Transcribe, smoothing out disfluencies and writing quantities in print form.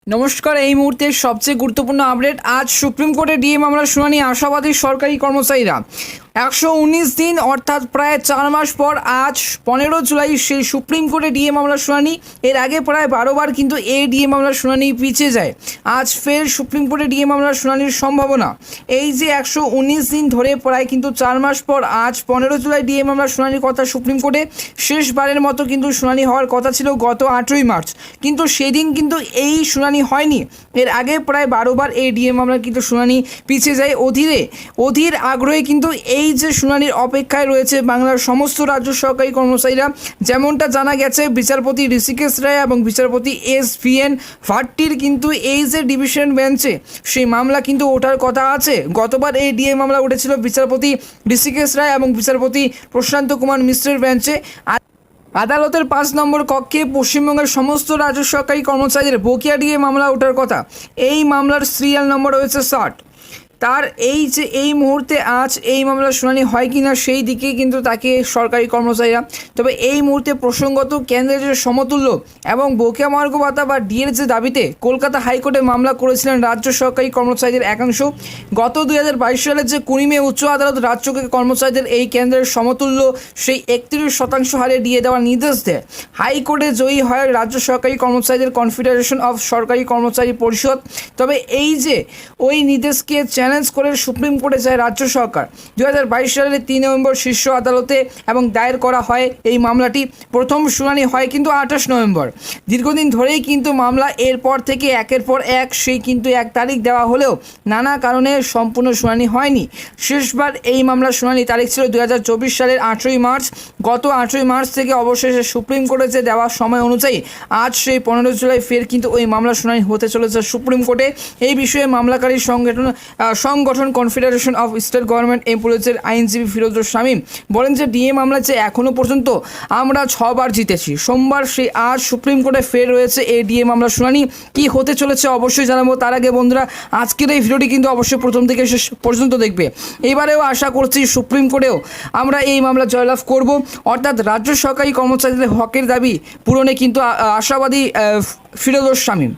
নমস্কার। এই মুহূর্তের সবচেয়ে গুরুত্বপূর্ণ আপডেট। আজ সুপ্রিম কোর্টে ডিএ মামলার শুনানি আশাবাদী সরকারি কর্মচারীরা। 119 দিন অর্থাৎ প্রায় 4 মাস পর আজ 15 জুলাই সেই সুপ্রিম কোর্টে ডিএ মামলার শুনানি। এর আগে প্রায় 12 বার কিন্তু এই ডিএ মামলার শুনানি পিছিয়ে যায়। আজ ফের সুপ্রিম কোর্টে ডিএ মামলার শুনানির সম্ভাবনা। এই যে 119 দিন ধরে প্রায় কিন্তু 4 মাস পর আজ 15 জুলাই ডিএ মামলার শুনানির কথা সুপ্রিম কোর্টে। শেষবারের মতো কিন্তু শুনানি হওয়ার কথা ছিল গত 8ই মার্চ, কিন্তু সেদিন কিন্তু এই শুনানি হয়নি। এর আগে প্রায় 12 বার এই ডিএ মামলার কিন্তু শুনানি পিছিয়ে যায়। অধীর আগ্রহে কিন্তু এই যে শুনানির অপেক্ষায় রয়েছে বাংলার সমস্ত রাজ্য সরকারি কর্মচারীরা। যেমনটা জানা গেছে, বিচারপতি ঋষিকেশ রায় এবং বিচারপতি SVN ভাট্টির কিন্তু এই যে ডিভিশন বেঞ্চে সেই মামলা কিন্তু ওঠার কথা আছে। গতবার এই ডিএ মামলা উঠেছিল বিচারপতি ঋষিকেশ রায় এবং বিচারপতি প্রশান্ত কুমার মিশ্রের বেঞ্চে। আদালতের 5 নম্বর কক্ষে পশ্চিমবঙ্গের সমস্ত রাজ্য সরকারি কর্মচারীদের বকেয়া ডিএ মামলা ওঠার কথা। এই মামলার সিরিয়াল নম্বর রয়েছে 60। তার এই মুহূর্তে আজ এই মামলার শুনানি হয় কি না সেই দিকে কিন্তু তাকে সরকারি কর্মচারীরা। তবে এই মুহূর্তে প্রসঙ্গত কেন্দ্রের যে সমতুল্য এবং বকেয়া মহার্ঘ ভাতা বা ডিএর যে দাবিতে কলকাতা হাইকোর্টে মামলা করেছিলেন রাজ্য সরকারি কর্মচারীদের একাংশ। গত 2022 সালের যে 20 মে উচ্চ আদালত রাজ্য কর্মচারীদের এই কেন্দ্রের সমতুল্য সেই 31% হারে ডিএ দেওয়ার নির্দেশ দেয়। হাইকোর্টে জয়ী হয় রাজ্য সরকারি কর্মচারীদের কনফেডারেশন অফ সরকারি কর্মচারী পরিষদ। তবে এই যে ওই নির্দেশকে চ্যালেঞ্জ করে সুপ্রিম কোর্টে যায় রাজ্য সরকার। 2022 সালের 3 নভেম্বর শীর্ষ আদালতে এবং দায়ের করা হয় এই মামলাটি। প্রথম শুনানি হয় কিন্তু 28 নভেম্বর। দীর্ঘদিন ধরেই কিন্তু মামলা, এরপর থেকে একের পর এক সেই কিন্তু 1 তারিখ দেওয়া হলেও নানা কারণে সম্পূর্ণ শুনানি হয়নি। শেষবার এই মামলার শুনানি তারিখ ছিল 2024 সালের 8ই মার্চ। গত 8ই মার্চ থেকে অবশেষে সুপ্রিম কোর্টে যে দেওয়া সময় অনুযায়ী আজ সেই 15 জুলাই ফের কিন্তু ওই মামলার শুনানি হতে চলেছে সুপ্রিম কোর্টে। এই বিষয়ে মামলাকারী সংগঠন কনফেডারেশন অফ স্টেট গভর্নমেন্ট এমপ্লয়িজের আইনজীবী ফিরোজুর শামীম বলেন যে ডিএ মামলা যে এখনও পর্যন্ত আমরা 6 বার জিতেছি। সোমবার সেই আজ সুপ্রিম কোর্টে ফের রয়েছে এই ডিএ মামলার শুনানি। কি হতে চলেছে অবশ্যই জানাবো। তার আগে বন্ধুরা, আজকের এই ভিডিওটি কিন্তু অবশ্যই প্রথম থেকে শেষ পর্যন্ত দেখবে। এবারেও আশা করছি সুপ্রিম কোর্টেও আমরা এই মামলা জয়লাভ করব, অর্থাৎ রাজ্য সরকারি কর্মচারীদের হকের দাবি পূরণে কিন্তু আশাবাদী ফিরোজুর শামীম।